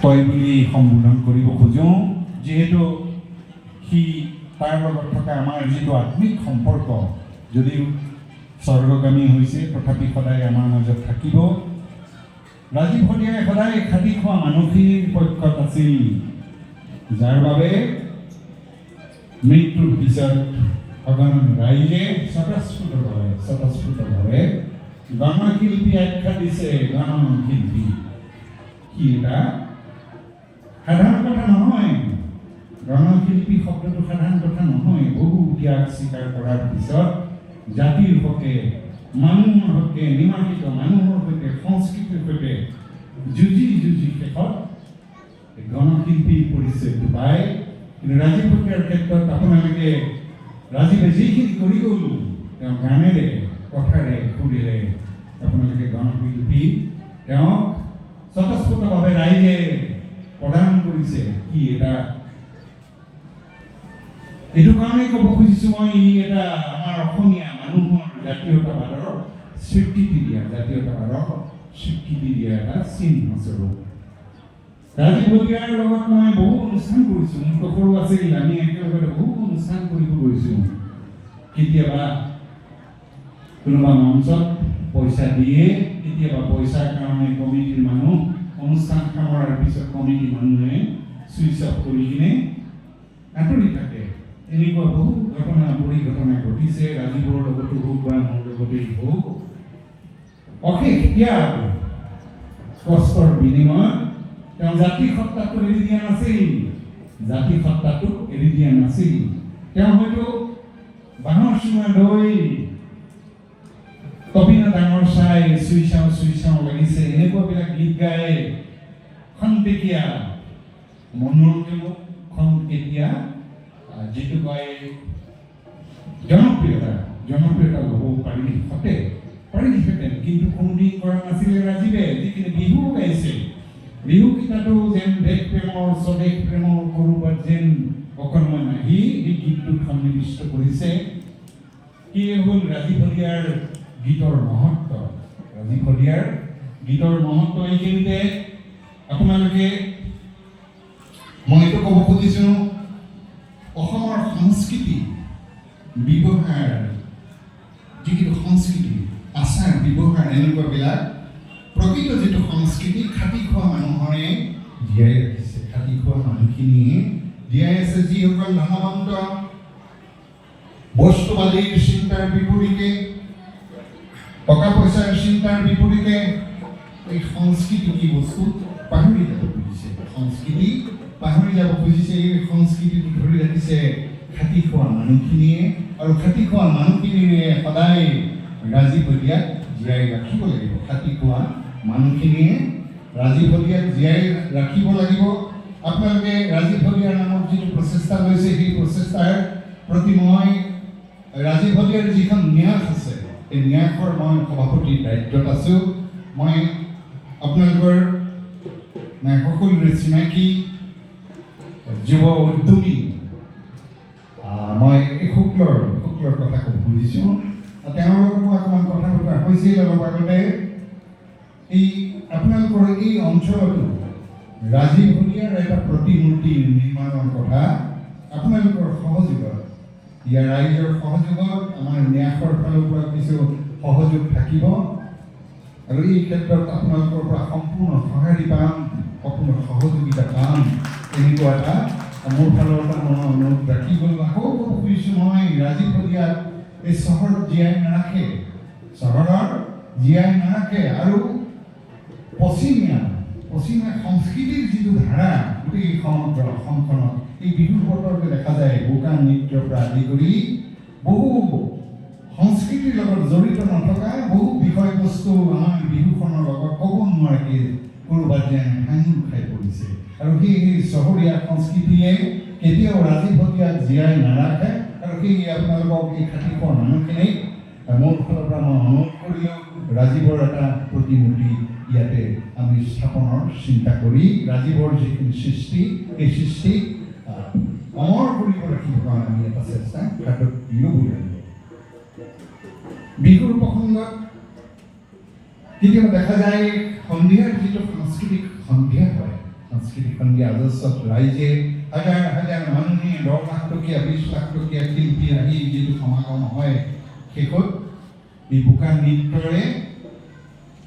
তই বুলি সম্বোধন কৰিব খোজোঁ, যিহেতু সি তাৰ লগত থকা আমাৰ যিটো আত্মিক সম্পৰ্ক যদিও স্বৰ্গগামী হৈছে তথাপি সদায় আমাৰ মাজত থাকিব। ৰাজীৱ শদিয়াই সদায় খাটি খোৱা মানুহখিনিৰ পক্ষত আছিল, যাৰ বাবে মৃত্যুৰ পিছত সদন ৰাইজে স্বতঃস্ফূৰ্তভাৱে গণশিল্পী আখ্যা দিছে। গণশিল্পী কি এটা সাধাৰণ কথা নহয়। গণশিল্পী শব্দটো সাধাৰণ কথা নহয়। বহু ত্যাগ স্বীকাৰ কৰাৰ পিছত জাতিৰ হকে, মানুহৰ হকে, নিমাষিত মানুহৰ সৈতে, সংস্কৃতিৰ সৈতে যুঁজি শেষত গণশিল্পী পৰিচয়টো পায়। কিন্তু ৰাজীৱ শদিয়াৰ ক্ষেত্ৰত আপোনালোকে ৰাজীৱে যিখিনি কৰি গ'ল, তেওঁ গানেৰে, কথাৰে, সুৰেৰে আপোনালোকে গণশিল্পী তেওঁক স্বতঃস্ফূৰ্তভাৱে ৰাইজে প্ৰদান কৰিছে। কি এটা এইটো কাৰণেই ক'ব খুজিছোঁ মই, ই এটা আমাৰ অসমীয়া মানুহৰ জাতীয়তাবাদৰ স্বীকৃতি দিয়া, এটা চিহ্ন স্বৰূপ। ৰাজীৱ শদিয়াৰ লগত মই বহু অনুষ্ঠান কৰিছোঁ। মোৰ সৰু আছিল, আমি একেলগে বহু অনুষ্ঠান কৰিব গৈছোঁ। কেতিয়াবা কোনোবা মঞ্চত পইচা দিয়ে, কেতিয়াবা পইচাৰ কাৰণে কমিটিৰ মানুহ অনুষ্ঠান সামৰাৰ পিছত কমিটিৰ মানুহে চুইচ অফ কৰি কিনে আঁতৰি থাকে। এনেকুৱা বহু পৰিঘটনা ঘটিছে। ৰাজীৱৰ লগতো হওক বা মোৰ লগতেই হওক, অশেষ ত্যাগ কষ্টৰ বিনিময়ত তেওঁ জাতি সত্তাটো এৰি দিয়া নাছিল। তেওঁ হয়তো বাঁহৰ চুঙা লৈ তপিনা ডাঙৰ চাই চুই চাওঁ লাগিছে এনেকুৱাবিলাক গীত গাই খন্তেকীয়া মনোৰঞ্জনক, খন্তেকীয়া যিটো কয় জনপ্ৰিয়তা ল'ব পাৰিলেহেঁতেন, কিন্তু কোনোদিন কৰা নাছিলে ৰাজীৱে। যিখিনি বিহু গাইছে, বিহু গীতাটো যেন দেশ প্ৰেমৰ, স্বদেশ প্ৰেমৰ ক'ৰবাত যেন অকণমান আহি এই গীতটোত সন্নিৱিষ্ট কৰিছে। কি হ'ল ৰাজীৱ শদিয়াৰ গীতৰ মহত্ব। এইখিনিতে আপোনালোকে মই এইটো ক'ব খুজিছোঁ, অসমৰ সংস্কৃতি ব্যৱহাৰ, যিটো সংস্কৃতি, আচাৰ ব্যৱহাৰ, এনেকুৱাবিলাক প্ৰকৃত যিটো সংস্কৃতি খাটি খোৱা মানুহৰে জীয়াই ৰাখিছে। খাটি খোৱা মানুহখিনিয়ে জীয়াই আছে, যিসকল ধনৱন্ত বস্তুবাদীৰ চিন্তাৰ বিপৰীতে, টকা পইচাৰ চিন্তাৰ বিপৰীতে এই সংস্কৃতি কি বস্তু পাহৰি যাব খুজিছে। এই সংস্কৃতিটো ধৰি ৰাখিছে খাটি খোৱা মানুহখিনিয়ে, আৰু খাটি খোৱা মানুহখিনিয়ে সদায় ৰাজীৱ শদিয়াক জীয়াই ৰাখিব লাগিব। খাটি খোৱা মানুহখিনিয়ে ৰাজীৱ শদিয়াক জীয়াই ৰাখিব লাগিব। আপোনালোকে ৰাজীৱ শদিয়াৰ নামত যিটো প্ৰচেষ্টা লৈছে, সেই প্ৰচেষ্টাৰ প্ৰতি মই ৰাজীৱ শদিয়াৰ যিখন ন্যাস আছে, এই ন্যাসৰ মই সভাপতিৰ দায়িত্বত আছোঁ। মই আপোনালোকৰ সকলোৰে চিনাকি যুৱ উদ্যমী, মই এই শুক্লৰ কথা ক'ব খুজিছোঁ। তেওঁৰ লগত মই অকণমান কথা বতৰা হৈছিল অলপ আগতে। এই আপোনালোকৰ এই অঞ্চলতো ৰাজীৱ শদিয়াৰ এটা প্ৰতিমূৰ্তি নিৰ্মাণৰ কথা আপোনালোকৰ সহযোগত, ইয়াৰ ৰাইজৰ সহযোগত, আমাৰ ন্যাসৰ ফালৰ পৰা কিছু সহযোগ থাকিব, আৰু এই ক্ষেত্ৰত আপোনালোকৰ পৰা সম্পূৰ্ণ সঁহাৰি পাম, সম্পূৰ্ণ সহযোগিতা পাম। এনেকুৱা এটা মোৰ ফালৰ পৰা মই অনুৰোধ ৰাখি গ'লো। আকৌ ক'ব খুজিছোঁ, মই ৰাজীৱ শদিয়াক এই চহৰত জীয়াই নাৰাখে আৰু পশ্চিমীয়া সংস্কৃতিৰ যিটো ধাৰা গোটেই সমগ্ৰ অসমখনত এই বিহুৰ বতৰতে দেখা যায়। বোকা নৃত্যৰ পৰা আদি কৰি বহু সংস্কৃতিৰ লগত জড়িত নথকা বহু বিষয়বস্তু আমাৰ বিহুখনৰ লগত ক'ব নোৱাৰাকৈ ক'ৰবাত যেন ভাঙি খাই পৰিছে। আৰু সেই চহৰীয়া সংস্কৃতিয়ে কেতিয়াও ৰাজীৱ শদিয়াক জীয়াই নাৰাখে। আৰু সেই আপোনালোকক এই খাটি খোৱা মানুহখিনিক মোৰ ফালৰ পৰা মই অনুৰোধ কৰিলোঁ, ৰাজীৱৰ এটা প্ৰতিমূৰ্তি ইয়াতে আমি স্থাপনৰ চিন্তা কৰি ৰাজীৱৰ যিখিনি সৃষ্টি, এই সৃষ্টি অমৰ কৰিব ৰাখিবৰ কাৰণে আমি এটা চেষ্টা হাতত ল'ব লাগিব। বিহুৰ প্ৰসংগত কেতিয়াবা দেখা যায় সন্ধিয়াৰ যিটো সাংস্কৃতিক সন্ধিয়া হয়, সাংস্কৃতিক সন্ধিয়া অজস্ৰত ৰাইজে হাজাৰ হাজাৰ মানুহে 10 লাখ টকীয়া 20 লাখ টকীয়া শিল্পী আহি যিটো সমাগম হয় শেষত এই বোকা নৃত্যৰে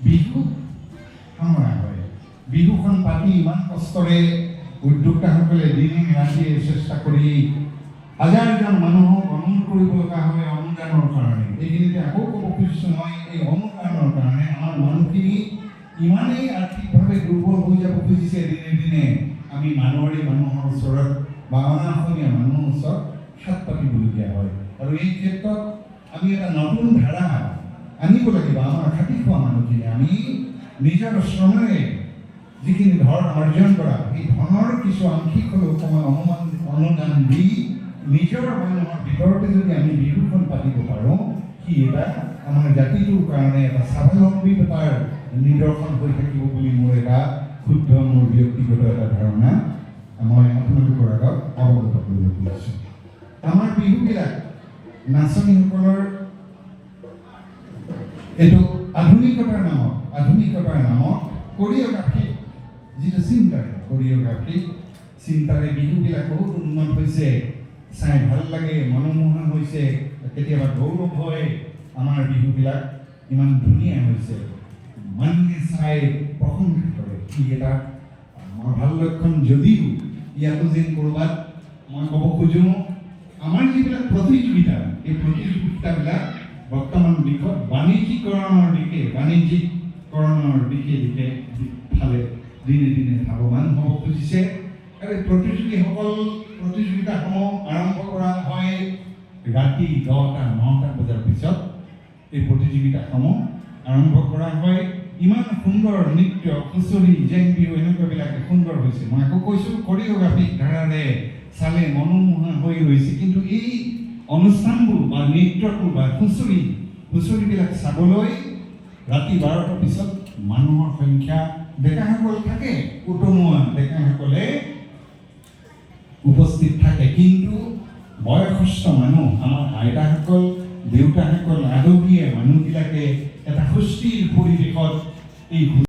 বিহু সামৰা হয়। বিহুখন পাতি ইমান কষ্টৰে উদ্যোক্তাসকলে দিনে ৰাতিয়ে চেষ্টা কৰি হাজাৰজন মানুহক অনুদান কৰিব লগা হয় অনুদানৰ কাৰণে। এইখিনিতে আকৌ ক'ব খুজিছোঁ মই এই অনুদানৰ কাৰণে আমাৰ মানুহখিনি ইমানেই আৰ্থিকভাৱে দুৰ্বল হৈ যাব খুজিছে দিনে দিনে আমি মানুহৰ ওচৰত বা অনাঅসমীয়া মানুহৰ ওচৰত হাত পাতিবলগীয়া হয়। আৰু এই ক্ষেত্ৰত আমি এটা নতুন ধাৰা আনিব লাগিব। আমাৰ খাটি খোৱা মানুহখিনি আমি নিজৰ শ্ৰমেৰে যিখিনি ধন অৰ্জন কৰা সেই ধনৰ কিছু আংশিক হ'লেও অনুদান দি নিজৰ মানুহৰ ভিতৰতে যদি আমি বিহুখন পাতিব পাৰোঁ সি এটা আমাৰ জাতিটোৰ কাৰণে এটা স্বাৱলম্বীতাৰ নিদৰ্শন হৈ থাকিব বুলি মোৰ এটা ক্ষুদ্ৰ মোৰ ব্যক্তিগত এটা ধাৰণা মই আপোনালোকৰ আগত অৱগত কৰিব খুজিছোঁ। আমাৰ বিহুবিলাক নাচনীসকলৰ এইটো আধুনিকতাৰ নামত কৰিঅ'গ্ৰাফী যিটো চিন্তাৰে বিহুবিলাক বহুত উন্নত হৈছে, চাই ভাল লাগে, মনোমোহন হৈছে, কেতিয়াবা গৌৰৱ হয় আমাৰ বিহুবিলাক ইমান ধুনীয়া হৈছে, মানুহে চাই প্ৰশংসা কৰে। ই এটা আমাৰ ভাল লক্ষণ যদিও ইয়াতো যেন ক'ৰবাত মই ক'ব খোজোঁ আমাৰ যিবিলাক প্ৰতিযোগিতা এই প্ৰতিযোগিতাবিলাক বৰ্তমান দিশত বাণিজ্যিকৰণৰ দিশে ফালে দিনে দিনে ধাৱমান হ'ব খুজিছে। আৰু এই প্ৰতিযোগিতাসমূহ আৰম্ভ কৰা হয় ৰাতি 10-9 বজাৰ পিছত। এই প্ৰতিযোগিতাসমূহ আৰম্ভ কৰা হয়। ইমান সুন্দৰ নৃত্য হুঁচৰি জেং বিহু এনেকুৱাবিলাকে সুন্দৰ হৈছে। মই আকৌ কৈছোঁ কৰিঅ'গ্ৰাফিক ধাৰাৰে চালে মনোমোহা হৈ ৰৈছে। কিন্তু এই অনুষ্ঠানবোৰ বা নৃত্যটো বা হুঁচৰিবিলাক চাবলৈ ৰাতি 12টাৰ পিছত মানুহৰ সংখ্যা ডেকাসকল থাকে, উটমোৱা ডেকাসকলে উপস্থিত থাকে। কিন্তু বয়সস্থ মানুহ আমাৰ আইতাসকল দেউতাসকল আদহীয়া মানুহবিলাকে এটা সুস্থিৰ পৰিৱেশত এই